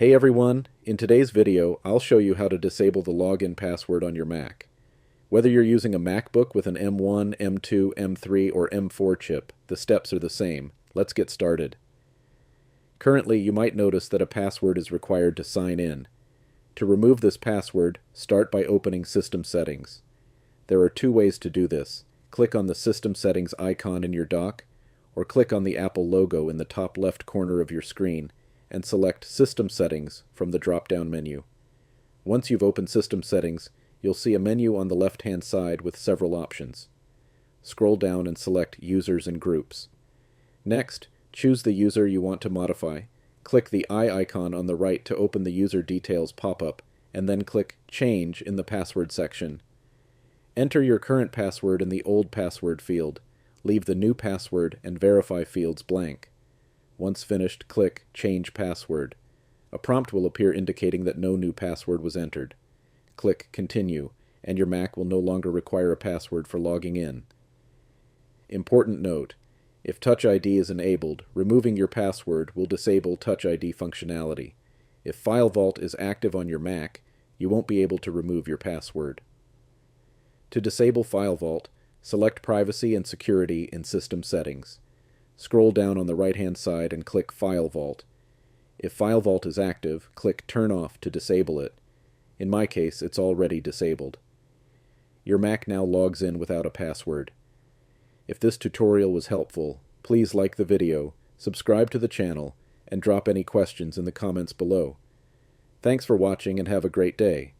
Hey everyone, in today's video I'll show you how to disable the login password on your Mac. Whether you're using a MacBook with an M1, M2, M3, or M4 chip, the steps are the same. Let's get started. Currently, you might notice that a password is required to sign in. To remove this password, start by opening System Settings. There are two ways to do this. Click on the System Settings icon in your dock, or click on the Apple logo in the top left corner of your screen and select System Settings from the drop-down menu. Once you've opened System Settings, you'll see a menu on the left-hand side with several options. Scroll down and select Users and Groups. Next, choose the user you want to modify. Click the eye icon on the right to open the User Details pop-up, and then click Change in the Password section. Enter your current password in the Old Password field. Leave the New Password and Verify fields blank. Once finished, click Change Password. A prompt will appear indicating that no new password was entered. Click Continue, and your Mac will no longer require a password for logging in. Important note: if Touch ID is enabled, removing your password will disable Touch ID functionality. If File Vault is active on your Mac, you won't be able to remove your password. To disable File Vault, select Privacy and Security in System Settings. Scroll down on the right-hand side and click File Vault. If File Vault is active, click Turn Off to disable it. In my case, it's already disabled. Your Mac now logs in without a password. If this tutorial was helpful, please like the video, subscribe to the channel, and drop any questions in the comments below. Thanks for watching and have a great day.